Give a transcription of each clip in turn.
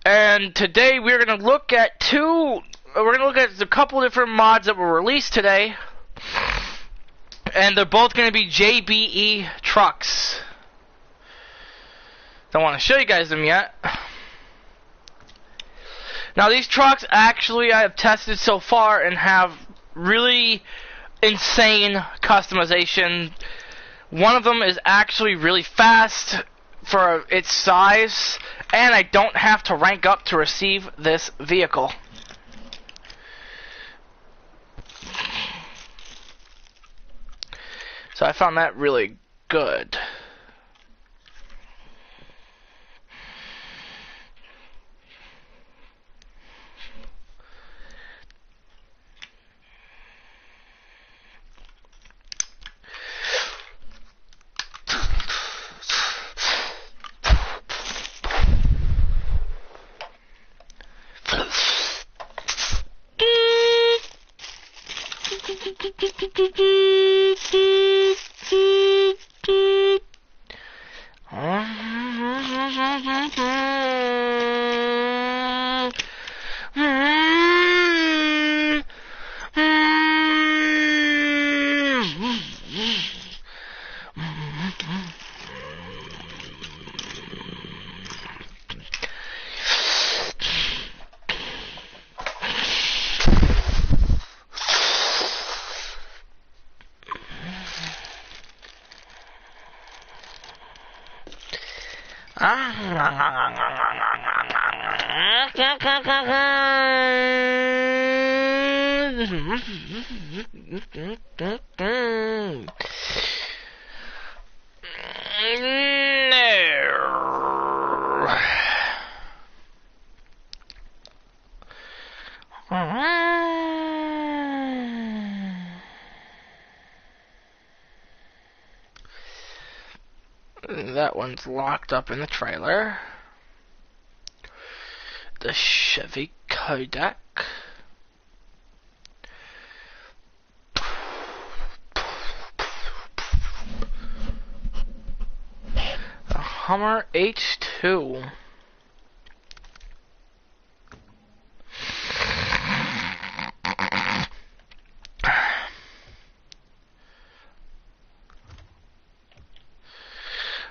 And today we're gonna look at a couple different mods that were released today, and they're both gonna be JBE trucks. Don't want to show you guys them yet. Now these trucks actually I have tested so far and have really insane customization. One of them is actually really fast for its size, and I don't have to rank up to receive this vehicle. So I found that really good. That one's locked up in the trailer. The Chevy Kodak. The Hummer H2.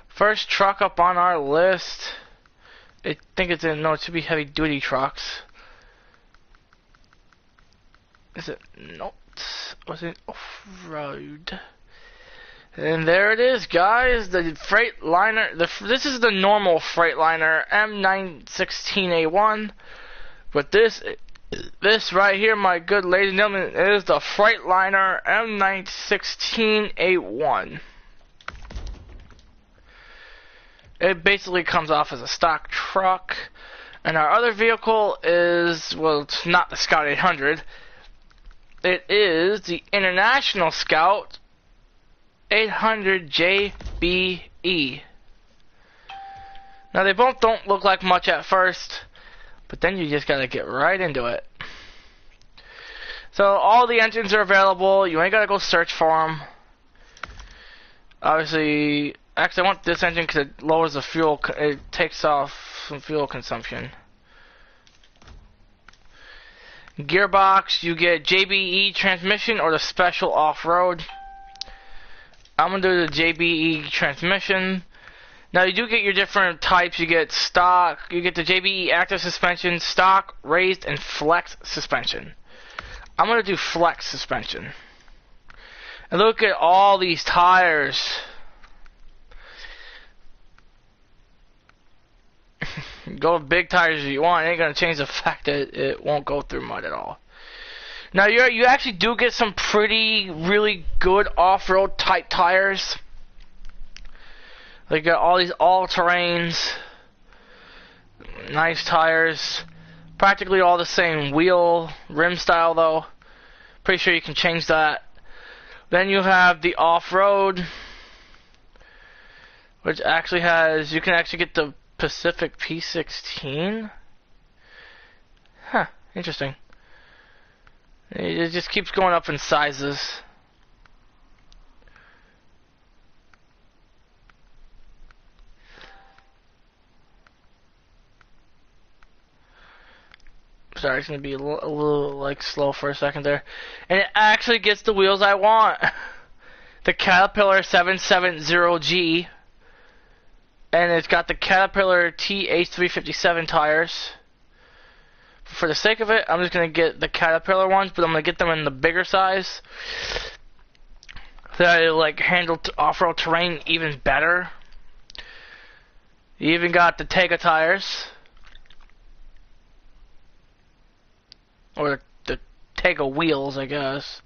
First truck up on our list, I think it should be heavy duty trucks. Is it not? Was it off-road? And there it is, guys, the Freightliner. This is the normal Freightliner M916A1, but this right here, my good ladies and gentlemen, is the Freightliner M916A1. It basically comes off as a stock truck. And our other vehicle is, well, it's not the Scout 800. It is the International Scout 800 JBE. Now, they both don't look like much at first, but then you just gotta get right into it. So, all the engines are available. You ain't gotta go search for them. Obviously, actually, I want this engine because it lowers the fuel. It takes off some fuel consumption. Gearbox, you get JBE transmission or the special off-road. I'm going to do the JBE transmission. Now, you do get your different types. You get stock, you get the JBE active suspension, stock, raised, and flex suspension. I'm going to do flex suspension. And look at all these tires. Go with big tires if you want. It ain't gonna change the fact that it won't go through mud at all. Now you actually do get some really good off-road type tires. They got all these all-terrains, nice tires, practically all the same wheel rim style though. Pretty sure you can change that. Then you have the off-road, which actually has, you can actually get the Pacific P16. Huh, interesting. It just keeps going up in sizes. Sorry, it's gonna be a little like slow for a second there. And it actually gets the wheels I want. The Caterpillar 770G. And it's got the Caterpillar TH357 tires. For the sake of it, I'm just gonna get the Caterpillar ones, but I'm gonna get them in the bigger size. That like handle off-road terrain even better. You even got the Tega tires. Or the Tega wheels, I guess.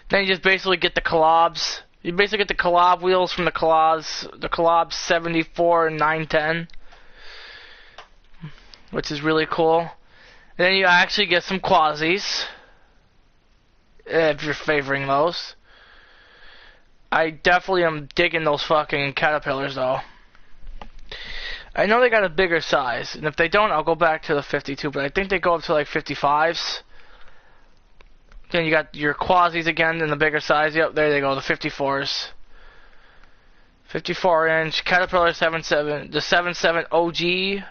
Then you just basically get the collabs. You basically get the collab wheels from the collab 74 and 910. Which is really cool. And then you actually get some quasis. If you're favoring those. I definitely am digging those fucking Caterpillars though. I know they got a bigger size, and if they don't, I'll go back to the 52, but I think they go up to like 55s. Then you got your quasis again in the bigger size. Yep, there they go, the 54s. 54-inch Caterpillar 77, the 77 OG.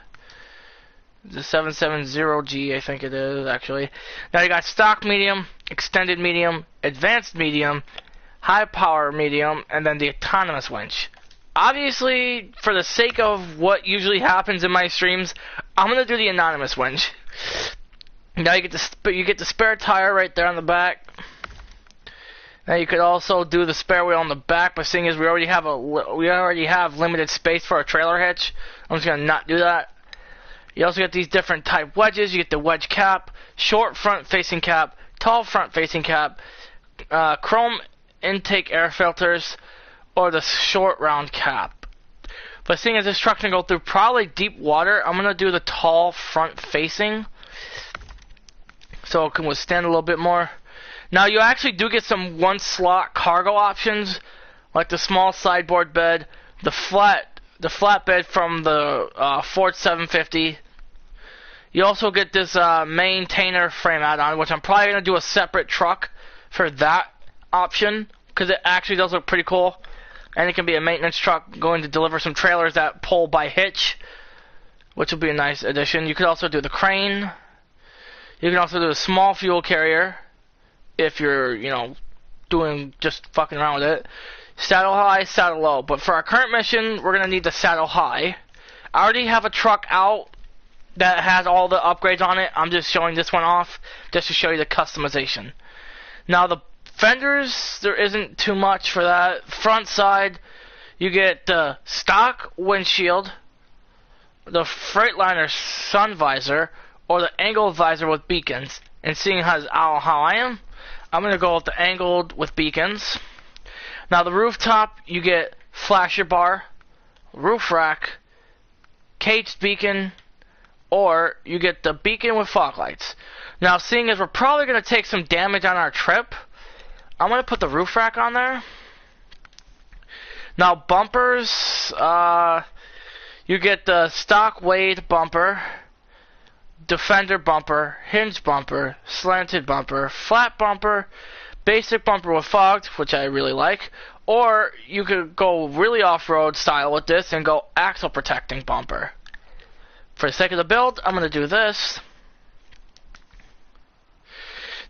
The 770G, I think it is, actually. Now you got stock medium, extended medium, advanced medium, high power medium, and then the autonomous winch. Obviously, for the sake of what usually happens in my streams, I'm gonna do the anonymous winch. Now you get the spare tire right there on the back. Now you could also do the spare wheel on the back, but seeing as we already have limited space for a trailer hitch, I'm just gonna not do that. You also get these different type wedges. You get the wedge cap, short front facing cap, tall front facing cap, chrome intake air filters, or the short round cap. But seeing as this truck's gonna go through probably deep water, I'm gonna do the tall front facing, so it can withstand a little bit more. Now you actually do get some one slot cargo options, like the small sideboard bed, the flatbed from the Ford 750. You also get this maintainer frame add-on, which I'm probably going to do a separate truck for that option, because it actually does look pretty cool. And it can be a maintenance truck going to deliver some trailers that pull by hitch, which will be a nice addition. You could also do the crane. You can also do a small fuel carrier, if you're, doing just fucking around with it. Saddle high, saddle low. But for our current mission, we're going to need the saddle high. I already have a truck out that has all the upgrades on it. I'm just showing this one off just to show you the customization. Now the fenders, there isn't too much for that. Front side, you get the stock windshield, the Freightliner sun visor, or the angled visor with beacons. And seeing how I am, I'm going to go with the angled with beacons. Now the rooftop, you get flasher bar, roof rack, caged beacon, or you get the beacon with fog lights. Now seeing as we're probably going to take some damage on our trip, I'm going to put the roof rack on there. Now bumpers, you get the stock Wade bumper, Defender bumper, hinge bumper, slanted bumper, flat bumper, basic bumper with fogged, which I really like, or you could go really off-road style with this and go axle protecting bumper. For the sake of the build, I'm going to do this.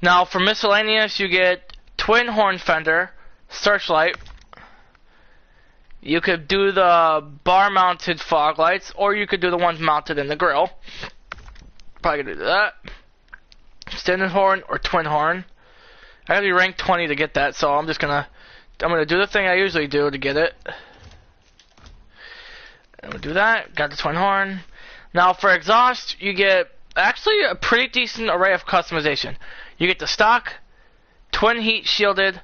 Now for miscellaneous, you get twin horn fender, searchlight. You could do the bar mounted fog lights, or you could do the ones mounted in the grill. Probably gonna do that. Extended horn or twin horn. I gotta be ranked 20 to get that, so I'm gonna do the thing I usually do to get it. I'm gonna do that. Got the twin horn. Now for exhaust, you get actually a pretty decent array of customization. You get the stock, twin heat shielded,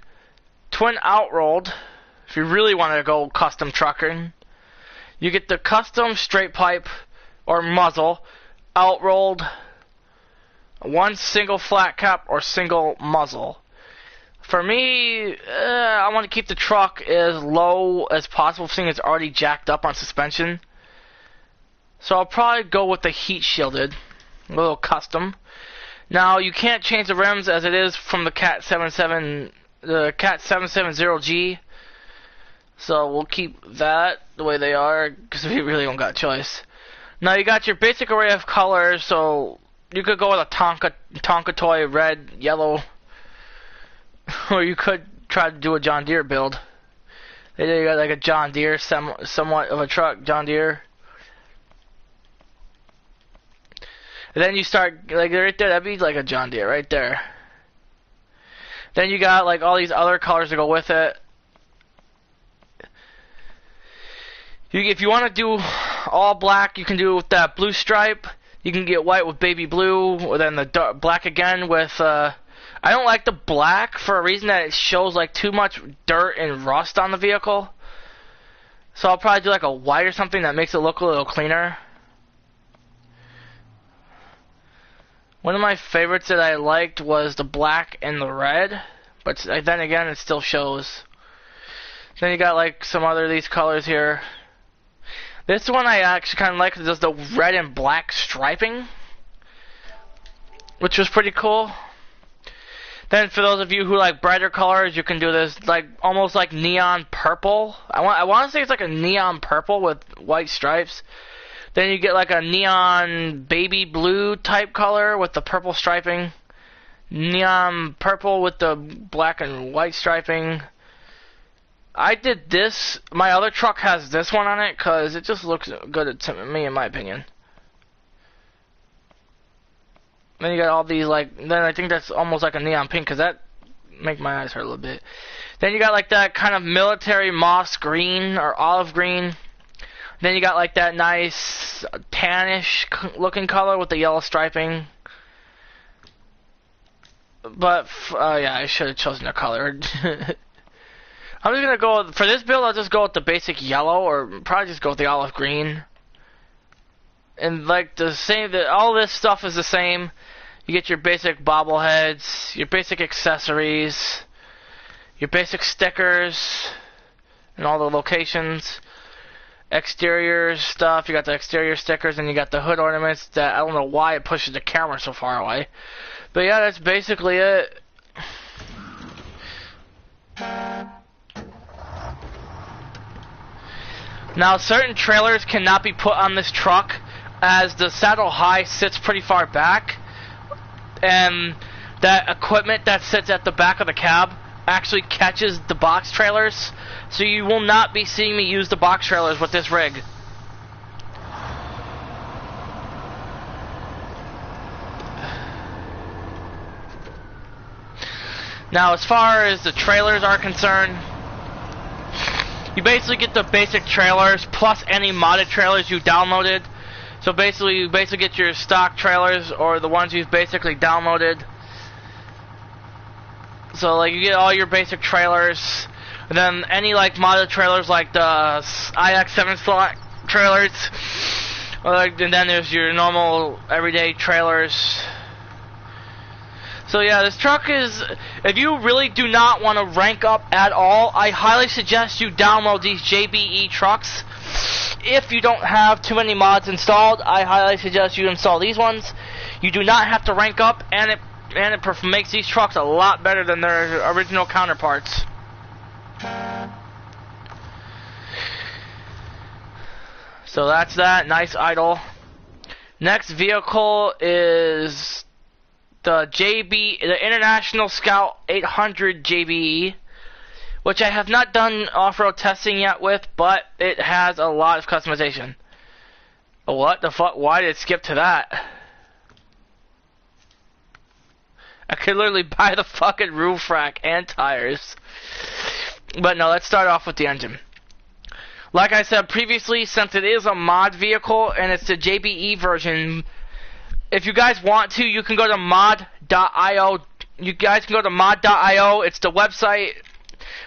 twin outrolled, if you really want to go custom trucking. You get the custom straight pipe or muzzle, outrolled, one single flat cap or single muzzle. For me, I want to keep the truck as low as possible, seeing it's already jacked up on suspension. So I'll probably go with the heat shielded, a little custom. Now you can't change the rims as it is from the Cat 770G. So we'll keep that the way they are, because we really don't got a choice. Now you got your basic array of colors, so you could go with a Tonka toy, red, yellow, or you could try to do a John Deere build. You got like a John Deere, somewhat of a truck, John Deere. And then you start, like right there, that'd be like a John Deere right there. Then you got like all these other colors to go with it. If you want to do all black, you can do it with that blue stripe. You can get white with baby blue, or then the dark black again with, I don't like the black for a reason that it shows like too much dirt and rust on the vehicle. So I'll probably do like a white or something that makes it look a little cleaner. One of my favorites that I liked was the black and the red, but then again it still shows. Then you got like some other of these colors here. This one I actually kind of like because it does the red and black striping, which was pretty cool. Then for those of you who like brighter colors, you can do this like almost like neon purple. I want to say it's like a neon purple with white stripes. Then you get like a neon baby blue type color with the purple striping. Neon purple with the black and white striping. I did this. My other truck has this one on it because it just looks good to me, in my opinion. Then you got all these like. Then I think that's almost like a neon pink because that make my eyes hurt a little bit. Then you got like that kind of military moss green or olive green. Then you got like that nice tannish looking color with the yellow striping. But yeah, I should have chosen a color. I'm just gonna go for this build. I'll just go with the basic yellow, or probably just go with the olive green. And like the same, all this stuff is the same. You get your basic bobbleheads, your basic accessories, your basic stickers, and all the locations. Exterior stuff. You got the exterior stickers, and you got the hood ornaments. That I don't know why it pushes the camera so far away. But yeah, that's basically it. Now, certain trailers cannot be put on this truck as the saddle high sits pretty far back, and that equipment that sits at the back of the cab actually catches the box trailers, so you will not be seeing me use the box trailers with this rig. Now, as far as the trailers are concerned, you basically get the basic trailers plus any modded trailers you downloaded. So basically, you get your stock trailers or the ones you've basically downloaded. So like you get all your basic trailers, and then any like modded trailers like the IX7 slot trailers, and then there's your normal everyday trailers. So yeah, this truck is, if you really do not want to rank up at all, I highly suggest you download these JBE trucks. If you don't have too many mods installed, I highly suggest you install these ones. You do not have to rank up, and it makes these trucks a lot better than their original counterparts. So that's that. Nice idle. Next vehicle is the International Scout 800 JBE, which I have not done off-road testing yet with, but it has a lot of customization. What the fuck? Why did it skip to that? I could literally buy the fucking roof rack and tires. But no, let's start off with the engine. Like I said previously, since it is a mod vehicle and it's the JBE version, if you guys want to, you can go to mod.io. You guys can go to mod.io. It's the website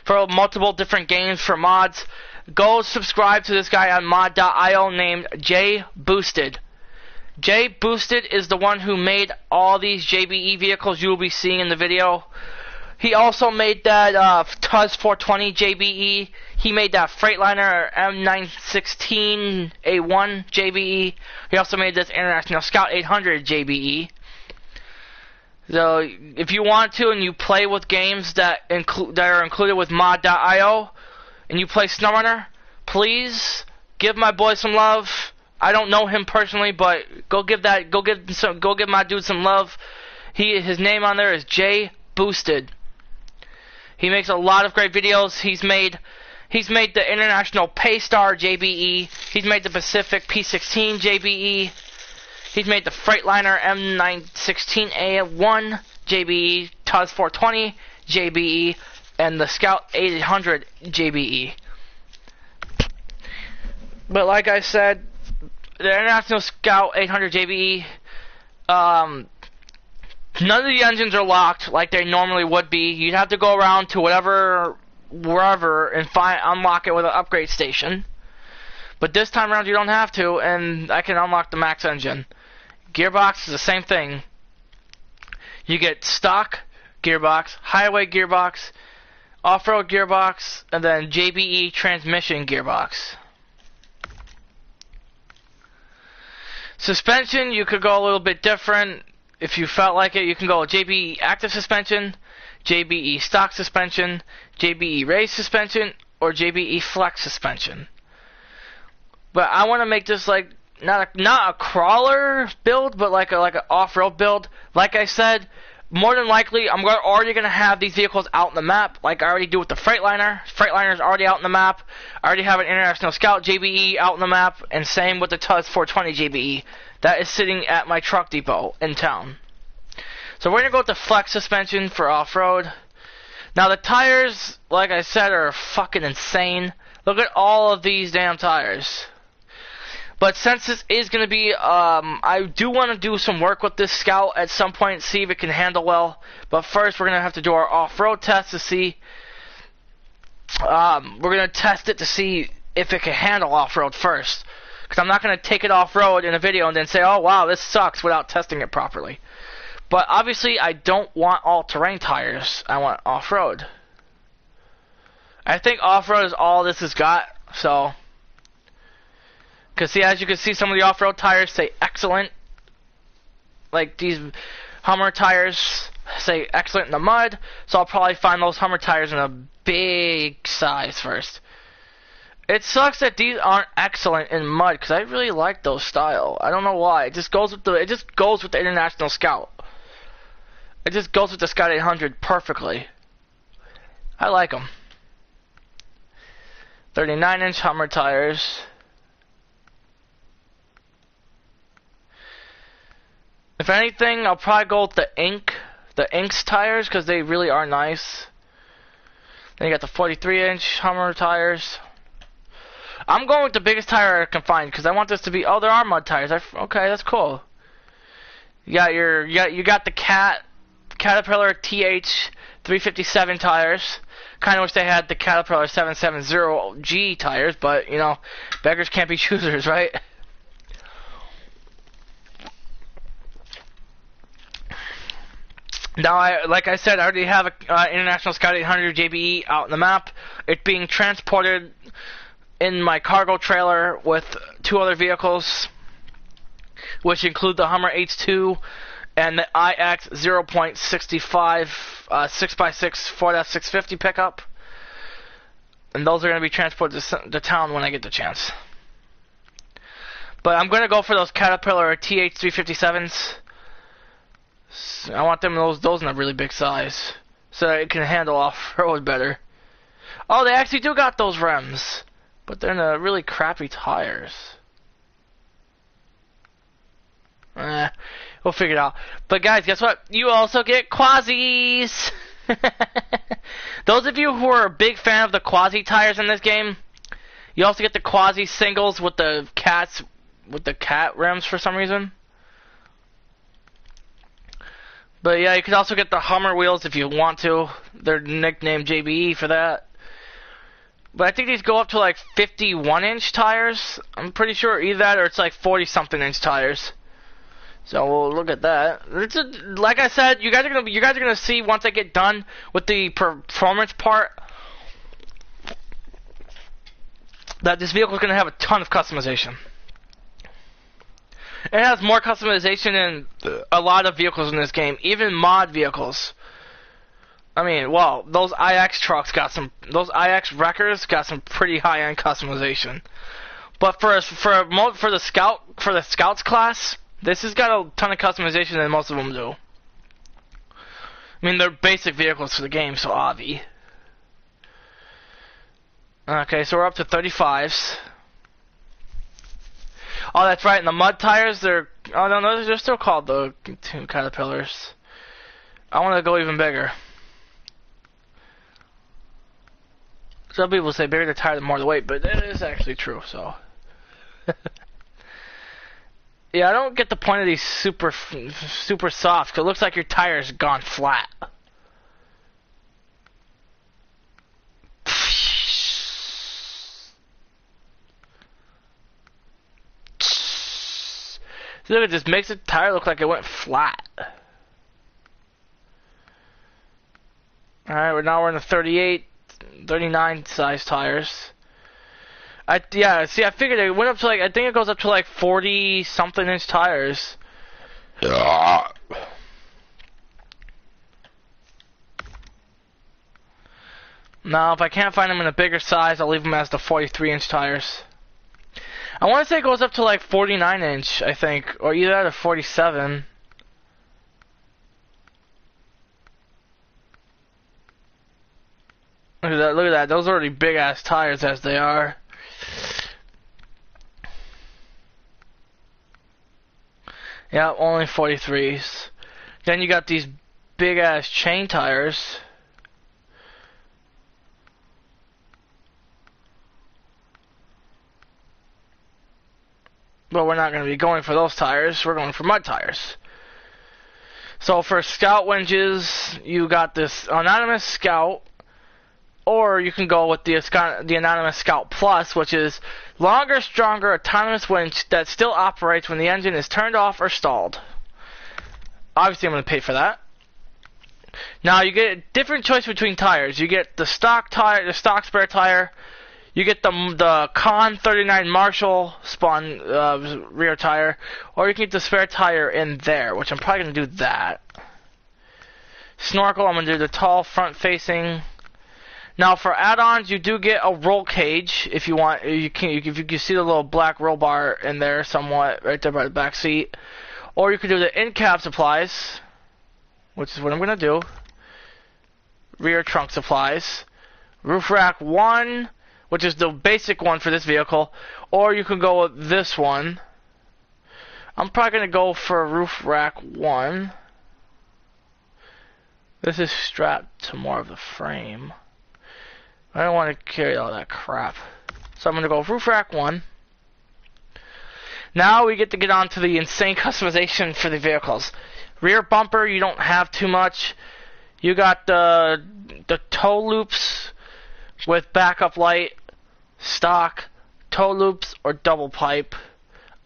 for multiple different games for mods. Go subscribe to this guy on mod.io named J Boosted. J Boosted is the one who made all these JBE vehicles you will be seeing in the video. He also made that Tuz 420 JBE. He made that Freightliner M916 A1 JBE. He also made this International Scout 800 JBE. So if you want to and you play with games that are included with mod.io and you play SnowRunner, please give my boy some love. I don't know him personally, but go give my dude some love. His name on there is Jay Boosted. He makes a lot of great videos. He's made the International Paystar JBE. He's made the Pacific P16 JBE. He's made the Freightliner M916A1 JBE, TUS 420 JBE, and the Scout 800 JBE. But like I said, the International Scout 800 JBE, none of the engines are locked like they normally would be. You'd have to go around to wherever and unlock it with an upgrade station. But this time around you don't have to, and I can unlock the max engine. Gearbox is the same thing. You get stock gearbox, highway gearbox, off-road gearbox, and then JBE transmission gearbox. Suspension, you could go a little bit different. If you felt like it, you can go JBE active suspension, JBE stock suspension, JBE race suspension, or JBE flex suspension. But I want to make this like not a crawler build, but like an off-road build. Like I said, more than likely I'm already gonna have these vehicles out in the map, like I already do with the Freightliner. Freightliner is already out in the map. I already have an International Scout JBE out in the map, and same with the TUS 420 JBE. That is sitting at my truck depot in town. So we're gonna go with the flex suspension for off-road. Now the tires, like I said, are fucking insane. Look at all of these damn tires. But since this is going to be, I do want to do some work with this Scout at some point, see if it can handle well. But first, we're going to have to do our off-road test to see. We're going to test it to see if it can handle off-road first. Because I'm not going to take it off-road in a video and then say, oh wow, this sucks, without testing it properly. But obviously, I don't want all-terrain tires. I want off-road. I think off-road is all this has got, so... Because see, as you can see, some of the off-road tires say excellent. Like these Hummer tires say excellent in the mud. So I'll probably find those Hummer tires in a big size first. It sucks that these aren't excellent in mud, because I really like those style. I don't know why. It just goes with the International Scout. It just goes with the Scout 800 perfectly. I like them. 39-inch Hummer tires. If anything, I'll probably go with the Inks tires, because they really are nice. Then you got the 43-inch Hummer tires. I'm going with the biggest tire I can find, because I want this to be, oh, there are mud tires. Okay, that's cool. You got the Caterpillar TH 357 tires. Kind of wish they had the Caterpillar 770G tires, but, you know, beggars can't be choosers, right? Now, like I said, I already have an International Scout 800 JBE out in the map. It's being transported in my cargo trailer with two other vehicles, which include the Hummer H2 and the IX 0.65 6x6 Ford F650 pickup. And those are going to be transported to town when I get the chance. But I'm going to go for those Caterpillar TH 357s. I want them those in a really big size, so that it can handle off-road better. Oh, they actually do got those rims, but they're in a really crappy tires. We'll figure it out. But guys, guess what? You also get quasis! Those of you who are a big fan of the quasi tires in this game, you also get the quasi singles with the cat rims for some reason. But yeah, you could also get the Hummer wheels if you want to. They're nicknamed JBE for that. But I think these go up to like 51-inch tires. I'm pretty sure either that or it's like 40-something inch tires. So we'll look at that. Like I said, you guys are gonna see once I get done with the performance part that this vehicle is gonna have a ton of customization. It has more customization than a lot of vehicles in this game, even mod vehicles. I mean, well, those IX trucks those IX wreckers got some pretty high-end customization. But for the scouts class, this has got a ton of customization than most of them do. I mean, they're basic vehicles for the game, so obvi. Okay, so we're up to 35s. Oh, that's right. And the mud tires, they're still called the Caterpillars. I want to go even bigger. Some people say bigger the tire, the more the weight, but it is actually true. So, yeah, I don't get the point of these super soft. 'Cause it looks like your tire's gone flat. So look, it just makes the tire look like it went flat. Alright, now we're in the 38, 39 size tires. Yeah, see, I figured it went up to like, I think it goes up to like 40 something inch tires. Now, if I can't find them in a bigger size, I'll leave them as the 43 inch tires. I want to say it goes up to like 49 inch, I think, or either that or 47. Look at that, those are already big ass tires as they are. Yeah, only 43s. Then you got these big ass chain tires. But we're not going to be going for those tires. We're going for mud tires. So for Scout winches, you got this Anonymous Scout, or you can go with the Anonymous Scout Plus, which is longer, stronger, autonomous winch that still operates when the engine is turned off or stalled. Obviously, I'm going to pay for that. Now you get a different choice between tires. You get the stock tire, the stock spare tire. You get the Con 39 Marshall spun rear tire, or you can get the spare tire in there, which I'm probably going to do that. Snorkel, I'm going to do the tall front facing. Now for add-ons, you do get a roll cage if you want. If you can see the little black roll bar in there somewhat, right there by the back seat. Or you can do the in-cab supplies, which is what I'm going to do. Rear trunk supplies. Roof rack 1, which is the basic one for this vehicle, or you can go with this one. I'm probably going to go for roof rack 1. This is strapped to more of the frame. I don't want to carry all that crap. So I'm going to go roof rack 1. Now we get on to the insane customization for the vehicles. Rear bumper, you don't have too much. You got the toe loops with backup light, stock, toe loops, or double pipe.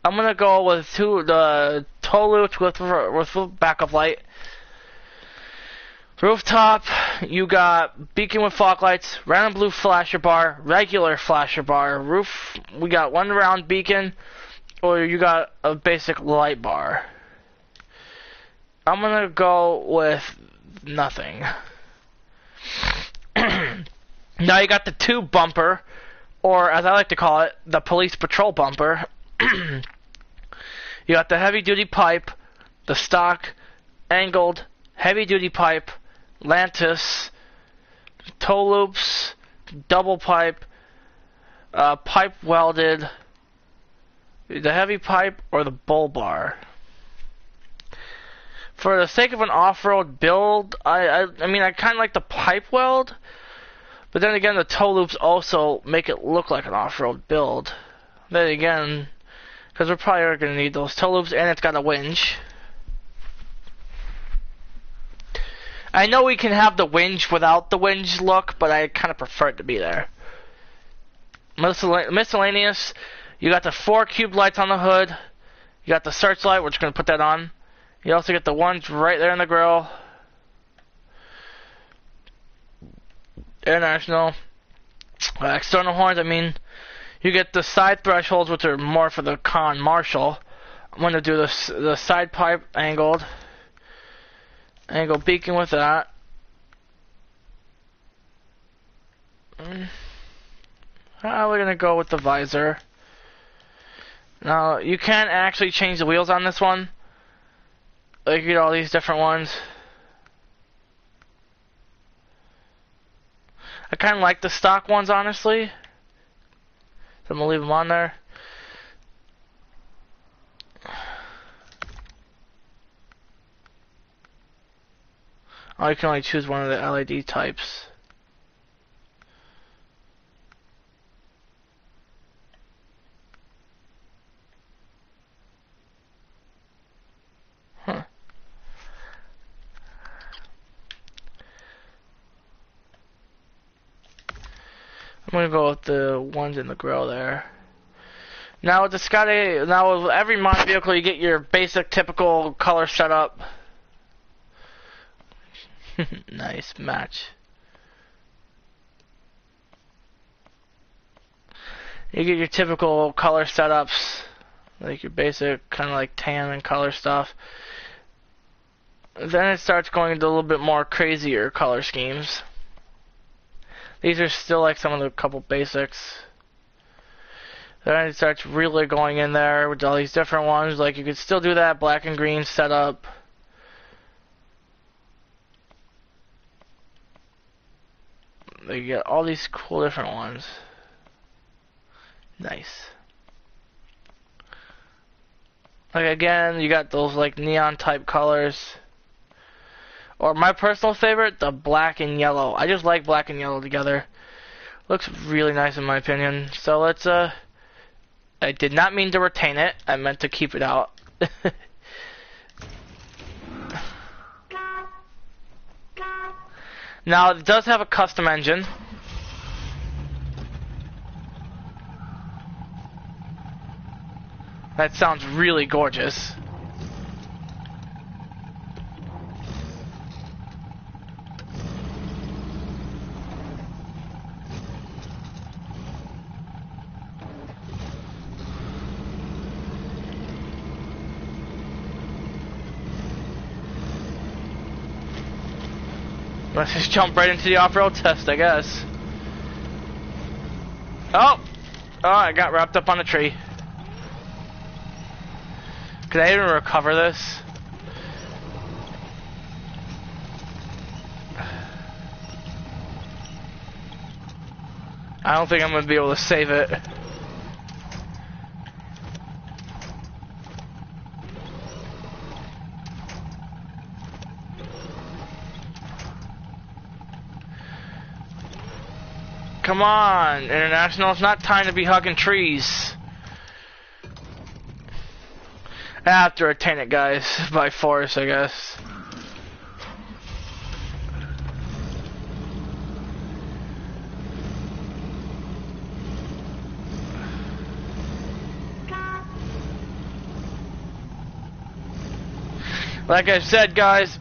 I'm gonna go with the toe loops with backup light. Rooftop, you got beacon with fog lights, round and blue flasher bar, regular flasher bar. Roof, we got one round beacon, or you got a basic light bar. I'm gonna go with nothing. Now you got the tube bumper, or as I like to call it, the police patrol bumper. You got the heavy duty pipe, the stock, angled, heavy duty pipe, Lantis, toe loops, double pipe, pipe welded, the heavy pipe, or the bull bar. For the sake of an off-road build, I mean, I kind of like the pipe weld, but then again, the toe loops also make it look like an off-road build. Then again, because we're probably going to need those toe loops, and it's got a winch. I know we can have the winch without the winch look, but I kind of prefer it to be there. Miscellaneous, you got the 4 cube lights on the hood. You got the searchlight, we're just going to put that on. You also get the ones right there in the grill. International. External horns, I mean. You get the side thresholds, which are more for the Con Marshall. I'm going to do the side pipe angled. Angle beacon with that. We're going to go with the visor. Now, you can actually change the wheels on this one. Like, you get all these different ones. I kind of like the stock ones, honestly. So I'm going to leave them on there. Oh, you can only choose one of the LED types. Huh. I'm gonna go with the ones in the grill there. Now with the Scotty, now with every mod vehicle, you get your basic, typical color setup. Nice match. You get your typical color setups, like your basic kind of like tan and color stuff. Then it starts going into a little bit more crazier color schemes. These are still like some of the couple basics. Then it starts really going in there with all these different ones. Like you could still do that black and green setup. You get all these cool different ones. Nice. Like again, you got those like neon type colors. Or my personal favorite, the black and yellow. I just like black and yellow together. Looks really nice in my opinion. So let's I did not mean to retain it. I meant to keep it out. Now it does have a custom engine. That sounds really gorgeous. Let's just jump right into the off-road test, I guess. Oh! Oh, I got wrapped up on a tree. Could I even recover this? I don't think I'm going to be able to save it. Come on, International, it's not time to be hugging trees. I have to retain it, guys, by force, I guess. Like I said, guys,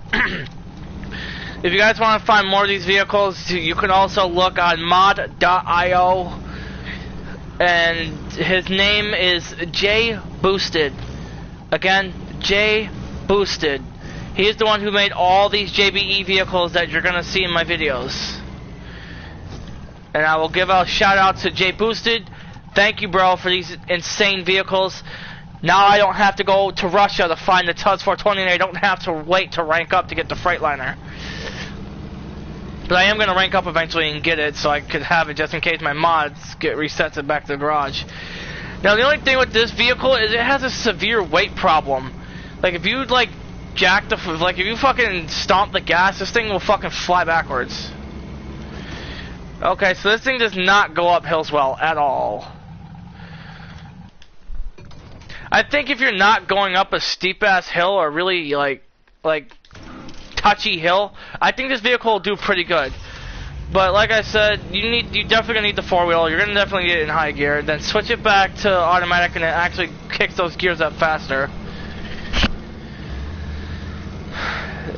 if you guys want to find more of these vehicles, you can also look on mod.io, and his name is J Boosted. Again, J Boosted. He is the one who made all these JBE vehicles that you're going to see in my videos. And I will give a shout out to J Boosted. Thank you, bro, for these insane vehicles. Now I don't have to go to Russia to find the Tuz 420, and I don't have to wait to rank up to get the Freightliner. But I am going to rank up eventually and get it, so I could have it just in case my mods get reset back to the garage. Now the only thing with this vehicle is it has a severe weight problem. Like if you like jack the, like if you fucking stomp the gas, this thing will fucking fly backwards. Okay, so this thing does not go up hills well at all. I think if you're not going up a steep ass hill or really like touchy hill, I think this vehicle will do pretty good. But like I said, you definitely gonna need the four wheel. You're gonna definitely get it in high gear. Then switch it back to automatic, and it actually kicks those gears up faster.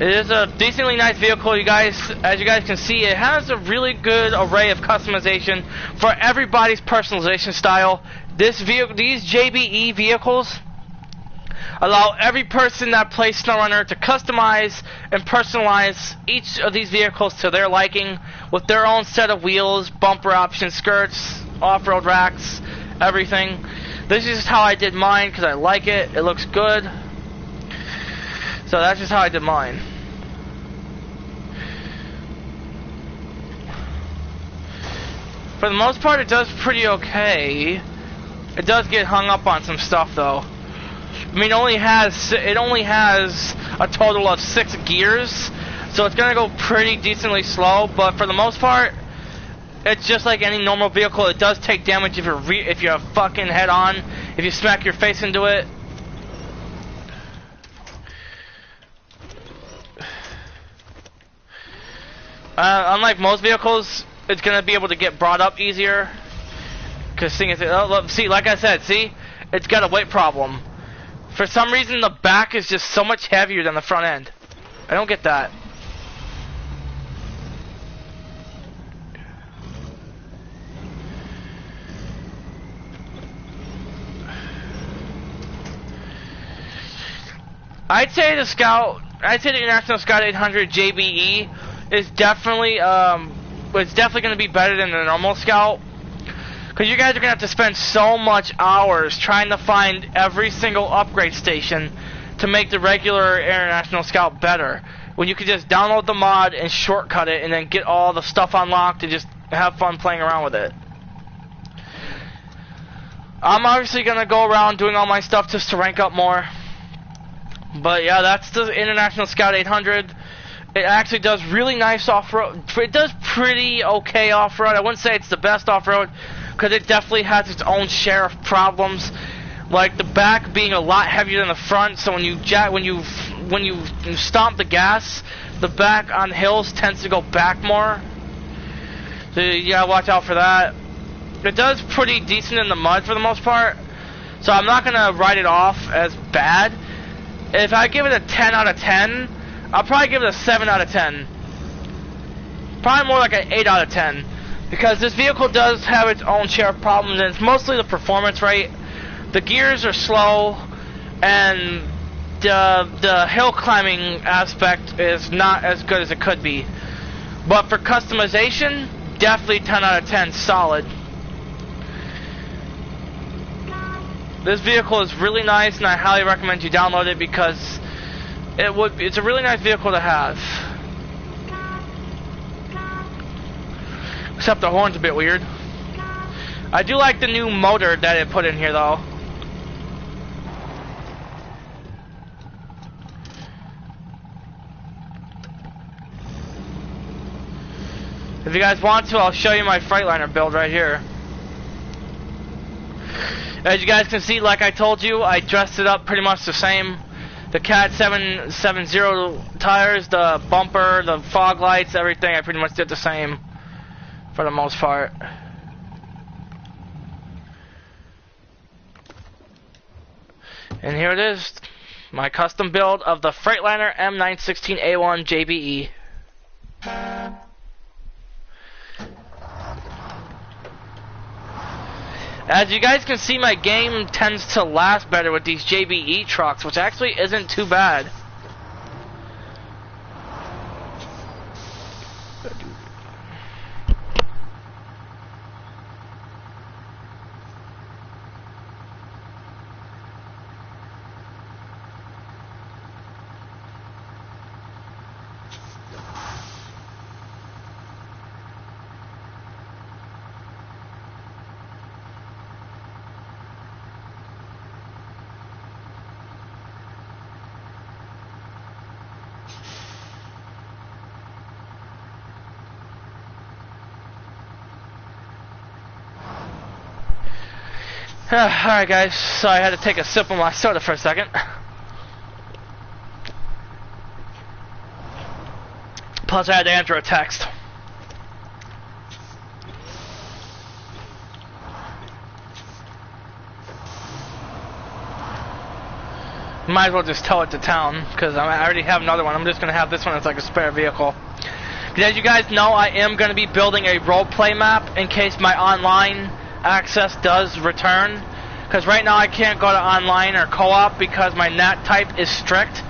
It is a decently nice vehicle, you guys. As you guys can see, it has a really good array of customization for everybody's personalization style. These JBE vehicles allow every person that plays SnowRunner to customize and personalize each of these vehicles to their liking with their own set of wheels, bumper options, skirts, off-road racks, everything. This is how I did mine because I like it. It looks good. So that's just how I did mine. For the most part, it does pretty okay. It does get hung up on some stuff though. I mean, it only has a total of 6 gears, so it's gonna go pretty decently slow. But for the most part, it's just like any normal vehicle. It does take damage if you're fucking head on, if you smack your face into it. Unlike most vehicles, it's gonna be able to get brought up easier. Cause see, like I said, see, it's got a weight problem. For some reason, the back is just so much heavier than the front end. I don't get that. I'd say the International Scout 800 JBE is definitely it's definitely going to be better than the normal Scout, because you guys are going to have to spend so much hours trying to find every single upgrade station to make the regular International Scout better, when you could just download the mod and shortcut it and then get all the stuff unlocked and just have fun playing around with it. I'm obviously going to go around doing all my stuff just to rank up more. But yeah, that's the International Scout 800. It actually does really nice off-road. It does pretty okay off-road. I wouldn't say it's the best off-road, because it definitely has its own share of problems, like the back being a lot heavier than the front. So when you stomp the gas, the back on hills tends to go back more. So you gotta watch out for that. It does pretty decent in the mud for the most part, so I'm not gonna write it off as bad. If I give it a 10 out of 10, I'll probably give it a 7 out of 10. Probably more like an 8 out of 10. Because this vehicle does have its own share of problems, and it's mostly the performance rate. The gears are slow, and the hill climbing aspect is not as good as it could be. But for customization, definitely 10 out of 10 solid. This vehicle is really nice, and I highly recommend you download it, because it's a really nice vehicle to have. Except the horn's a bit weird. I do like the new motor that it put in here though. If you guys want to, I'll show you my Freightliner build right here. As you guys can see, like I told you, I dressed it up pretty much the same. The Cat 770 tires, the bumper, the fog lights, everything, I pretty much did the same for the most part. And here it is, my custom build of the Freightliner M916A1 JBE. As you guys can see, my game tends to last better with these JBE trucks, which actually isn't too bad. Alright guys, so I had to take a sip of my soda for a second. Plus I had to answer a text. Might as well just tow it to town, because I already have another one. I'm just going to have this one as like a spare vehicle. As you guys know, I am going to be building a roleplay map in case my online access does return, because right now I can't go to online or co-op because my NAT type is strict.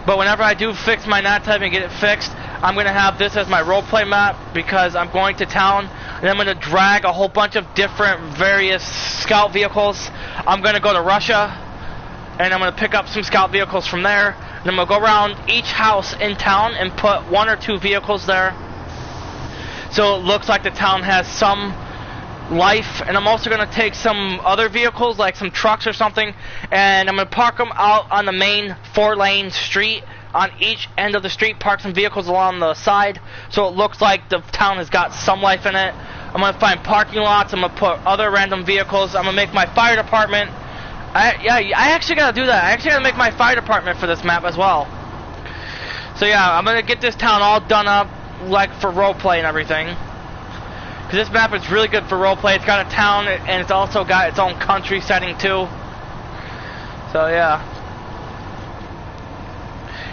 But whenever I do fix my NAT type and get it fixed, I'm going to have this as my roleplay map, because I'm going to town. and I'm gonna drag a whole bunch of different various scout vehicles. I'm gonna go to Russia, and I'm gonna pick up some scout vehicles from there. And I'm gonna go around each house in town and put 1 or 2 vehicles there, so it looks like the town has some life. And I'm also going to take some other vehicles, like some trucks or something, and I'm going to park them out on the main 4-lane street. On each end of the street, park some vehicles along the side, so it looks like the town has got some life in it. I'm going to find parking lots. I'm going to put other random vehicles. I'm going to make my fire department. I actually got to do that. I actually got to make my fire department for this map as well. So yeah, I'm going to get this town all done up, like for roleplay and everything. Because this map is really good for roleplay. It's got a town, and it's also got its own country setting too. So yeah.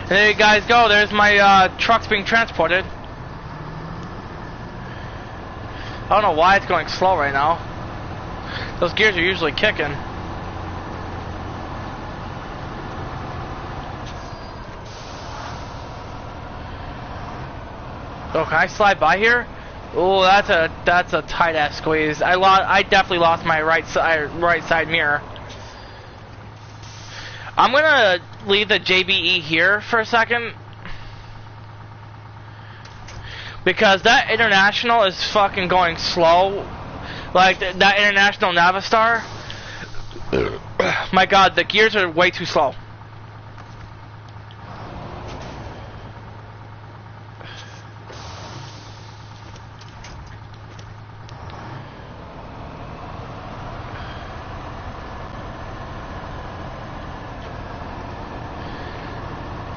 And there you guys go. There's my trucks being transported. I don't know why it's going slow right now. Those gears are usually kicking. Oh, can I slide by here? Oh, that's a tight ass squeeze. I definitely lost my right side mirror. I'm gonna leave the JBE here for a second, because that international is fucking going slow. Like that international Navistar. My God, the gears are way too slow.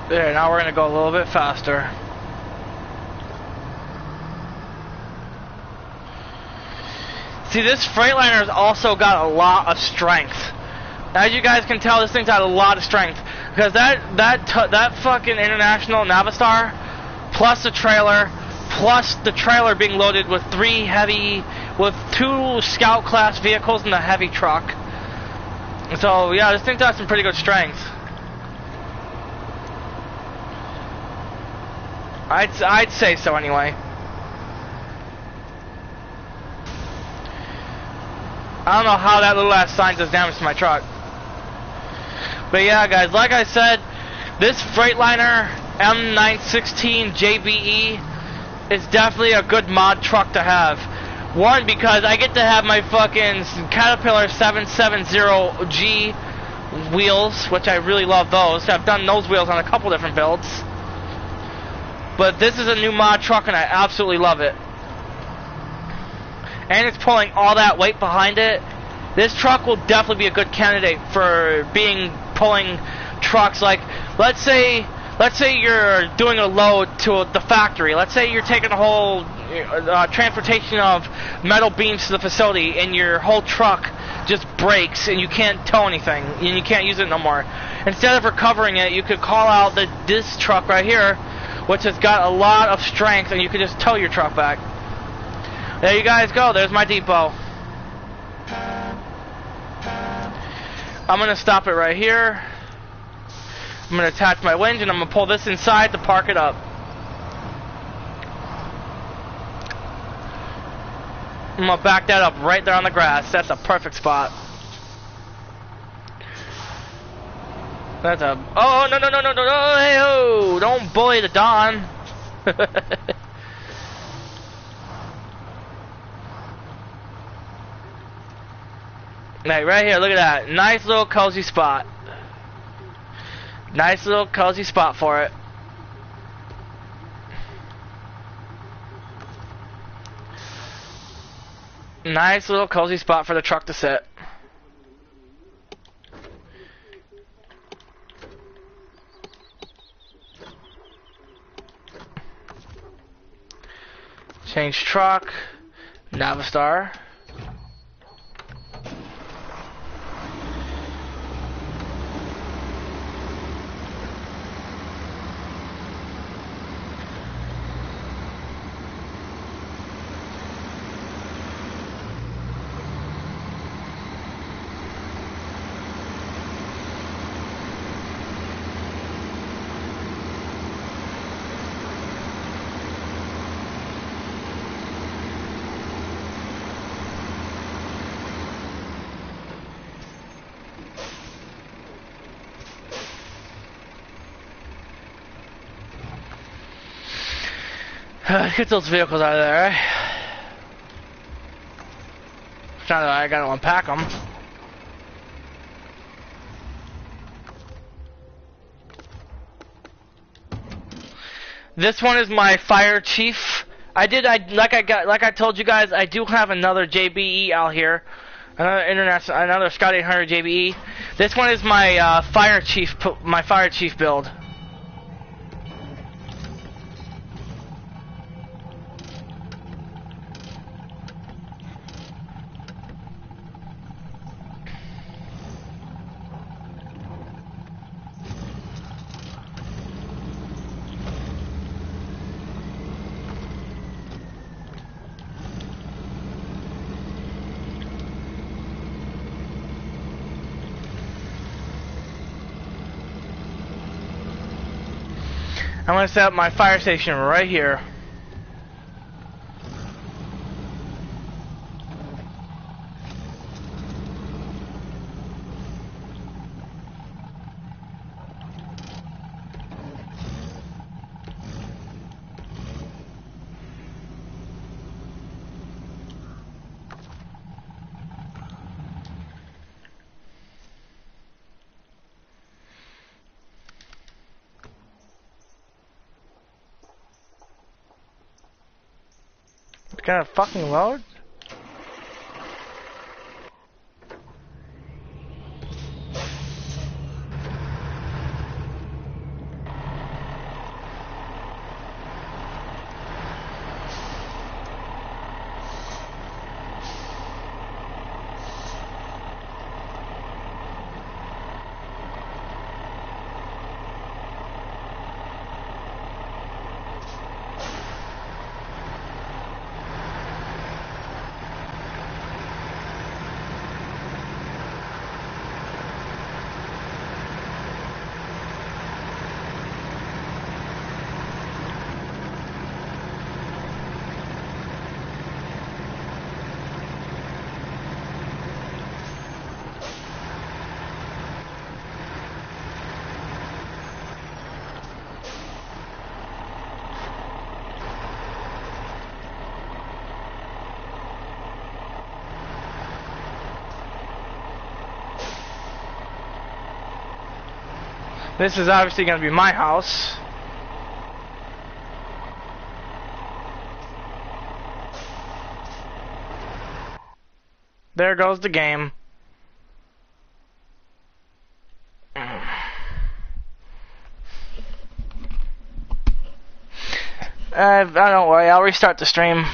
There, now we're gonna go a little bit faster. See, this Freightliner has also got a lot of strength. As you guys can tell, this thing's got a lot of strength, because that fucking international Navistar, plus the trailer being loaded with 2 scout class vehicles and a heavy truck. So yeah, this thing's got some pretty good strength. I'd say so anyway. I don't know how that little ass sign does damage to my truck. But yeah, guys, like I said, this Freightliner M916 JBE is definitely a good mod truck to have. One, because I get to have my fucking Caterpillar 770G wheels, which I really love those. I've done those wheels on a couple different builds. But this is a new mod truck, and I absolutely love it. And it's pulling all that weight behind it. This truck will definitely be a good candidate for pulling trucks. Like, let's say you're doing a load to the factory. Let's say you're taking a whole transportation of metal beams to the facility, and your whole truck just breaks, and you can't tow anything, and you can't use it no more. Instead of recovering it, you could call out this truck right here, which has got a lot of strength, and you can just tow your truck back. There you guys go. There's my depot. I'm going to stop it right here. I'm going to attach my winch, and I'm going to pull this inside to park it up. I'm going to back that up right there on the grass. That's a perfect spot. That's a... Oh, no, hey, ho! Don't bully the Don. Hey, right here, look at that. Nice little cozy spot. Nice little cozy spot for it. Nice little cozy spot for the truck to sit. Change truck, Navistar. Get those vehicles out of there, right? Now that I gotta unpack them. This one is my fire chief. Like I told you guys, I do have another JBE out here, another Scott 800 JBE. This one is my fire chief build. I'm gonna set up my fire station right here. It's gonna fucking load? This is obviously going to be my house. There goes the game. Don't worry, I'll restart the stream.